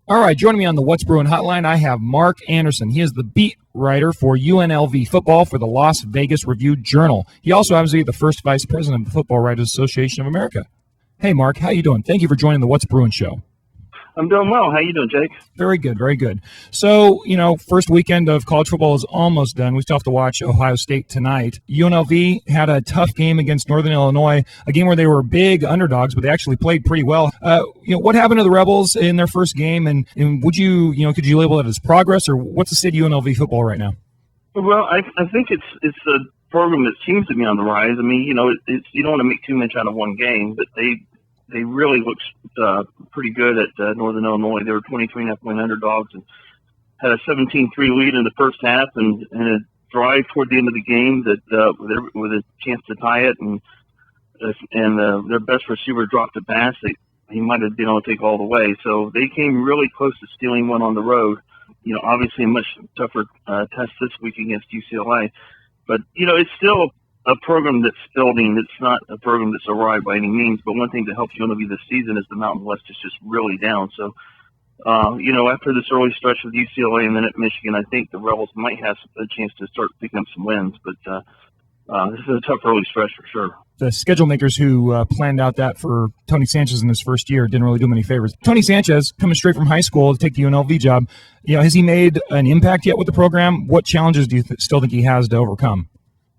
All right, joining me on the What's Bruin hotline, I have Mark Anderson. He is the beat writer for UNLV football for the Las Vegas Review-Journal. He also happens to be the first vice president of the Football Writers Association of America. Hey, Mark, how you doing? Thank you for joining the What's Bruin show. I'm doing well. How you doing, Jake? Very good, very good. So, first weekend of college football is almost done. We still have to watch Ohio State tonight. UNLV had a tough game against Northern Illinois, a game where they were big underdogs, but they actually played pretty well. What happened to the Rebels in their first game, and could you label it as progress, or what's the state of UNLV football right now? Well, I think it's a program that seems to be on the rise. I mean, you don't want to make too much out of one game, but they really looked pretty good at Northern Illinois. They were 23.5-point underdogs and had a 17-3 lead in the first half and a drive toward the end of the game that with a chance to tie it, and their best receiver dropped a pass that he might have been able to take all the way. So they came really close to stealing one on the road. Obviously a much tougher test this week against UCLA, but it's still a program that's building. It's not a program that's arrived by any means, but one thing that helps UNLV this season is the Mountain West is just really down. So, after this early stretch with UCLA and then at Michigan, I think the Rebels might have a chance to start picking up some wins, but this is a tough early stretch for sure. The schedule makers who planned out that for Tony Sanchez in his first year didn't really do him any favors. Tony Sanchez, coming straight from high school to take the UNLV job, has he made an impact yet with the program? What challenges do you still think he has to overcome?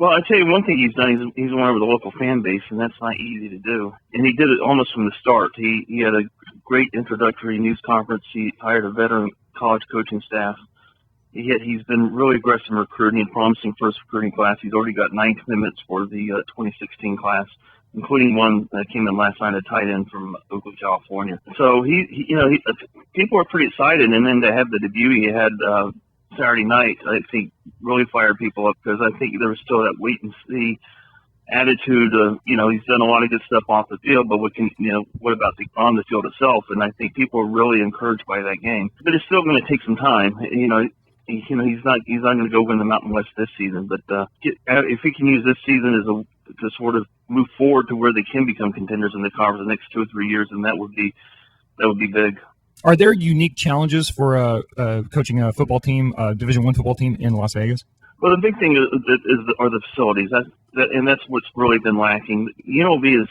Well, I tell you one thing he's done. He's won over the local fan base, and that's not easy to do. And he did it almost from the start. He had a great introductory news conference. He hired a veteran college coaching staff. He's been really aggressive in recruiting and promising first recruiting class. He's already got 9 commitments for the 2016 class, including one that came in last night, a tight end from Oakland, California. So people are pretty excited. And then to have the debut he had Saturday night, I think really fired people up, because I think there was still that wait and see attitude of, he's done a lot of good stuff off the field, but what about on the field itself? And I think people are really encouraged by that game, but it's still going to take some time. He's not going to go win the Mountain West this season, but if he can use this season to sort of move forward to where they can become contenders in the conference the next 2 or 3 years, then that would be big. Are there unique challenges for coaching a football team, a Division I football team in Las Vegas? Well, the big thing are the facilities, and that's what's really been lacking. UNLV has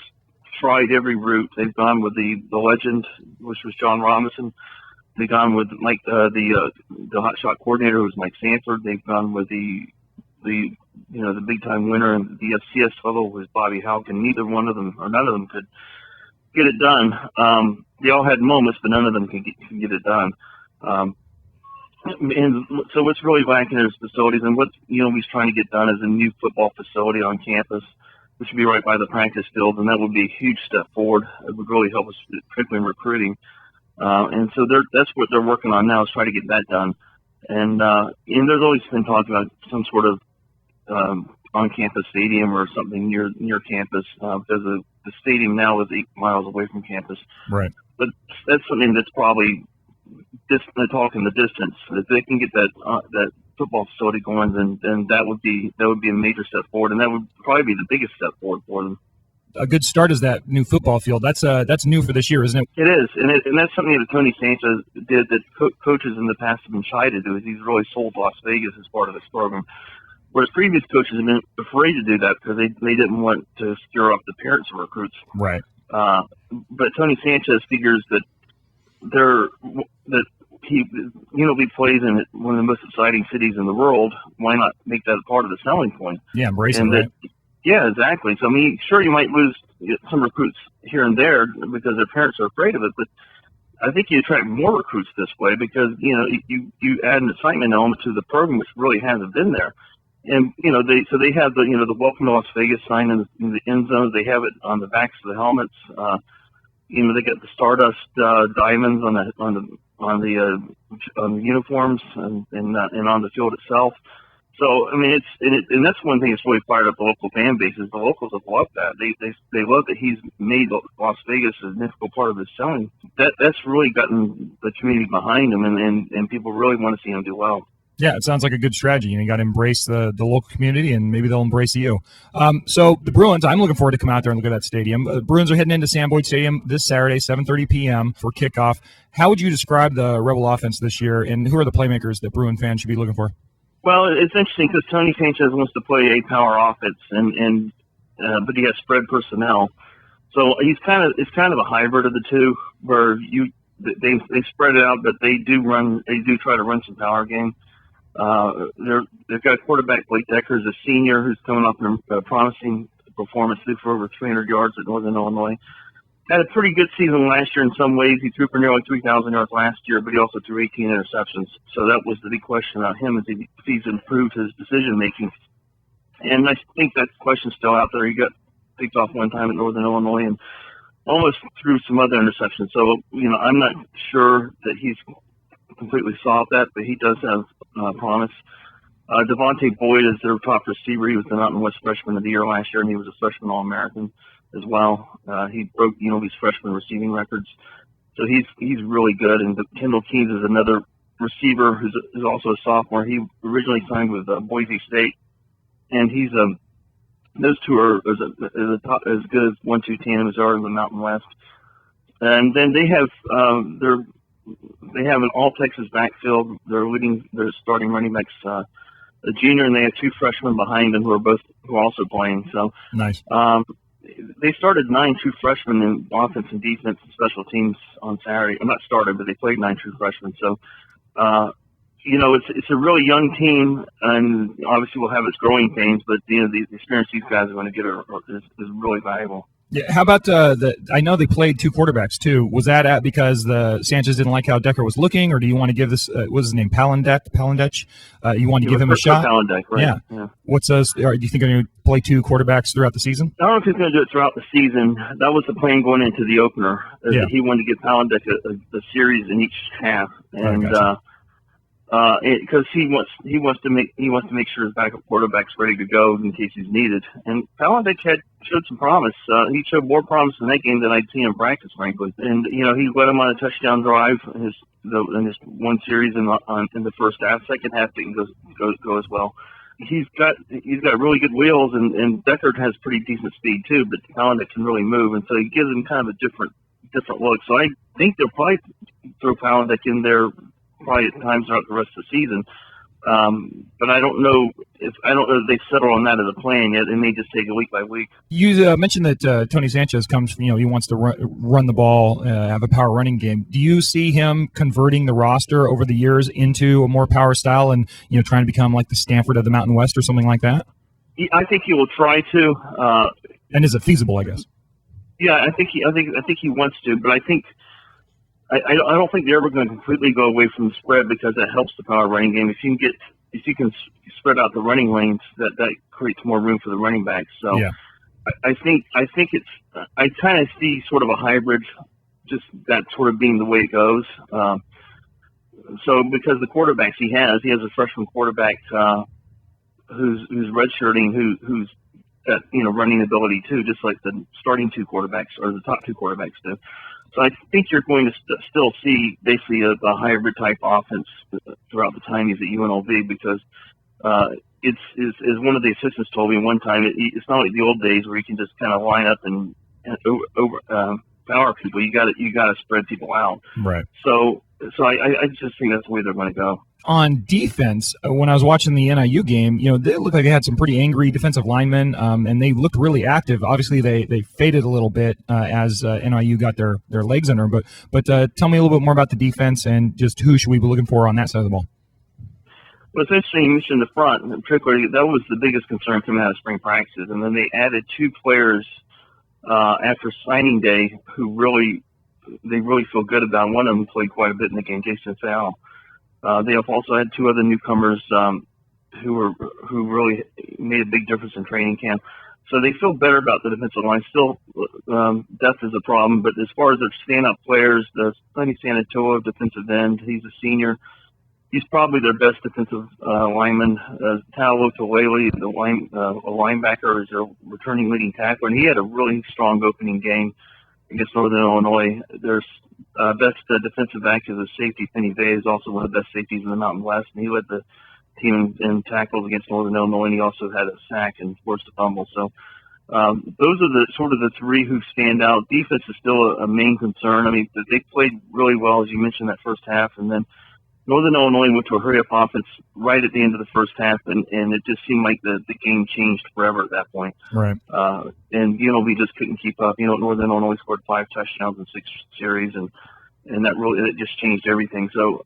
tried every route. They've gone with the legend, which was John Robinson. They've gone with Mike, the hotshot coordinator, who was Mike Sanford. They've gone with the big time winner in the FCS level, was Bobby Houck, and none of them could get it done. They all had moments, but none of them can get it done. And so what's really lacking is facilities, and what UNLV's trying to get done is a new football facility on campus, which would be right by the practice field, and that would be a huge step forward. It would really help us, particularly in recruiting. And so that's what they're working on now, is try to get that done. And there's always been talk about some sort of on-campus stadium or something near campus, because the stadium now is 8 miles away from campus. Right. But that's something that's probably the talk in the distance. If they can get that football facility going, then that would be a major step forward, and that would probably be the biggest step forward for them. A good start is that new football field. That's new for this year, isn't it? It is, and that's something that Tony Sanchez did that coaches in the past have been shy to do. Is he's really sold Las Vegas as part of this program, whereas previous coaches have been afraid to do that because they didn't want to stir up the parents of recruits. Right. But Tony Sanchez figures that UNLV plays in one of the most exciting cities in the world. Why not make that a part of the selling point? Yeah, embrace it. Right? Yeah, exactly. So, I mean, sure, you might lose some recruits here and there because their parents are afraid of it, but I think you attract more recruits this way because, you add an excitement element to the program, which really hasn't been there. And, they have the Welcome to Las Vegas sign in the end zones. They have it on the backs of the helmets. They got the Stardust diamonds on the uniforms and on the field itself. So, I mean, and that's one thing that's really fired up the local fan base is the locals have loved that. They love that he's made Las Vegas a significant part of his selling. That's really gotten the community behind him, and people really want to see him do well. Yeah, it sounds like a good strategy. You got to embrace the local community, and maybe they'll embrace you. So the Bruins, I'm looking forward to come out there and look at that stadium. Bruins are heading into Sam Boyd Stadium this Saturday, 7:30 p.m. for kickoff. How would you describe the Rebel offense this year, and who are the playmakers that Bruin fans should be looking for? Well, it's interesting because Tony Sanchez wants to play a power offense, but he has spread personnel. So it's kind of a hybrid of the two, where they spread it out, but they do try to run some power game. They've got a quarterback, Blake Decker, is a senior who's coming off a promising performance, threw for over 300 yards at Northern Illinois. Had a pretty good season last year in some ways. He threw for nearly 3,000 yards last year, but he also threw 18 interceptions. So that was the big question about him, is if he's improved his decision making. And I think that question's still out there. He got picked off one time at Northern Illinois and almost threw some other interceptions. So, I'm not sure that he's completely solved that, but he does have promise. Devontae Boyd is their top receiver. He was the Mountain West Freshman of the Year last year, and he was a freshman All-American as well. He broke UNLV's freshman receiving records. So he's really good. And Kendall Keynes is another receiver who's also a sophomore. He originally signed with Boise State, and he's those two are as good as 1-2 tandem as are in the Mountain West. And then they have they have an all-Texas backfield. Their starting running backs a junior, and they have two freshmen behind them who are also playing. So nice. They started 9 true freshmen in offense and defense and special teams on Saturday. Not started, but they played 9 true freshmen. So, it's a really young team, and obviously we'll have its growing pains, but the experience these guys are going to get is really valuable. Yeah. How about I know they played 2 quarterbacks too. Was that because the Sanchez didn't like how Decker was looking, or do you want to give this? What was his name? Palindech. You want to give him a shot? Palindech, right? Yeah. What's do you think they're going to play 2 quarterbacks throughout the season? I don't know if he's going to do it throughout the season. That was the plan going into the opener. Yeah. He wanted to give Palindech a series in each half, and because he wants to make sure his backup quarterback's ready to go in case he's needed. And Palindech showed some promise. He showed more promise in that game than I'd seen in practice, frankly. And he led him on a touchdown drive in his one series in the first half. Second half didn't go as well. He's got really good wheels, and Decker has pretty decent speed too. But Palindech can really move, and so he gives him kind of a different look. So I think they'll probably throw Palindech in there probably at times throughout the rest of the season. But I don't know if they've settled on that as a plan yet. It may just take it week by week. You mentioned that Tony Sanchez comes from, he wants to run the ball, have a power running game. Do you see him converting the roster over the years into a more power style and, trying to become like the Stanford of the Mountain West or something like that? I think he will try to. And is it feasible, I guess? Yeah, I think he wants to, but I think I don't think they're ever going to completely go away from the spread, because that helps the power running game. If you can spread out the running lanes, that creates more room for the running backs. So yeah. I think I kind of see sort of a hybrid, just that sort of being the way it goes. So because the quarterbacks he has a freshman quarterback who's redshirting, who's got running ability too, just like the starting 2 quarterbacks or the top 2 quarterbacks do. So I think you're going to still see basically a hybrid type offense throughout the time he's at UNLV, because it's as one of the assistants told me one time, it's not like the old days where you can just kind of line up and power people. You got to spread people out. Right. So I just think that's the way they're going to go. On defense, when I was watching the NIU game, they looked like they had some pretty angry defensive linemen, and they looked really active. Obviously, they faded a little bit as NIU got their legs under them. But tell me a little bit more about the defense and just who should we be looking for on that side of the ball. Well, it's interesting you mentioned the front, and particularly that was the biggest concern coming out of spring practices. And then they added 2 players after signing day who really feel good about. One of them played quite a bit in the game, Jason Fowle. They have also had 2 other newcomers who really made a big difference in training camp. So they feel better about the defensive line. Still, depth is a problem, but as far as their standout players, the Sonny Sanatoa, defensive end, he's a senior. He's probably their best defensive lineman. Talo Tolele, a linebacker, is their returning leading tackler, and he had a really strong opening game against Northern Illinois. Their best defensive back is a safety, Penny Bay, is also one of the best safeties in the Mountain West, and he led the team in tackles against Northern Illinois, and he also had a sack and forced a fumble. So those are the three who stand out. Defense is still a main concern. I mean, they played really well, as you mentioned, that first half, and then Northern Illinois went to a hurry-up offense right at the end of the first half, and it just seemed like the game changed forever at that point. Right. And UNLV just couldn't keep up. Northern Illinois scored 5 touchdowns in 6 series, and it just changed everything. So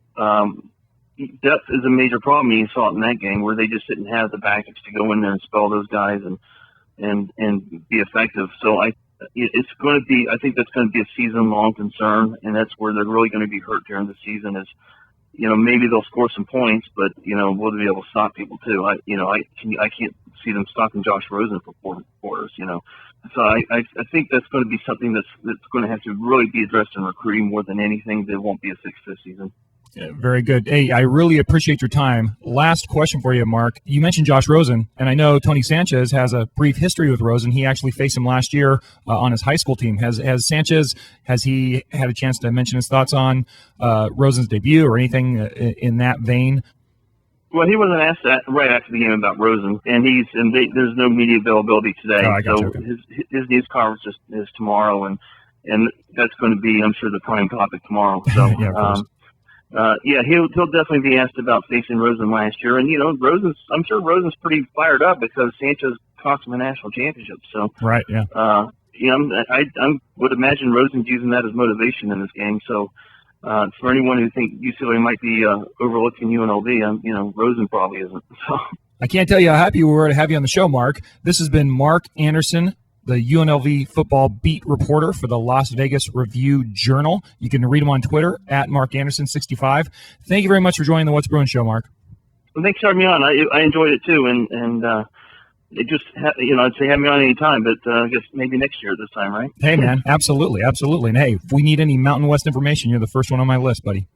depth is a major problem. You saw it in that game where they just didn't have the backups to go in there and spell those guys and be effective. So it's going to be. I think that's going to be a season-long concern, and that's where they're really going to be hurt during the season. Is maybe they'll score some points, but will they be able to stop people too? I can't see them stopping Josh Rosen for 4 quarters. So I think that's going to be something that's going to have to really be addressed in recruiting more than anything. There won't be a fix this season. Yeah, very good. Hey, I really appreciate your time. Last question for you, Mark. You mentioned Josh Rosen, and I know Tony Sanchez has a brief history with Rosen. He actually faced him last year on his high school team. Has Sanchez, has he had a chance to mention his thoughts on Rosen's debut or anything in that vein? Well, he wasn't asked that right after the game about Rosen, and there's no media availability today. Oh, I got so you. Okay. his news conference is tomorrow, and that's going to be, I'm sure, the prime topic tomorrow. So. Yeah, of course. He'll definitely be asked about facing Rosen last year, and I'm sure Rosen's pretty fired up because Sanchez cost him a national championship. So right, yeah. I would imagine Rosen's using that as motivation in this game. So for anyone who thinks UCLA might be overlooking UNLV, Rosen probably isn't. So I can't tell you how happy we were to have you on the show, Mark. This has been Mark Anderson, the UNLV football beat reporter for the Las Vegas Review-Journal. You can read him on Twitter at MarkAnderson65. Thank you very much for joining the What's Bruin Show, Mark. Well, thanks for having me on. I enjoyed it too, and it just I'd say have me on any time, but I guess maybe next year at this time, right? Hey, man, absolutely. And hey, if we need any Mountain West information, you're the first one on my list, buddy.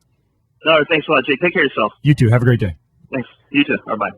All right, thanks a lot, Jake. Take care of yourself. You too. Have a great day. Thanks. You too. Bye-bye.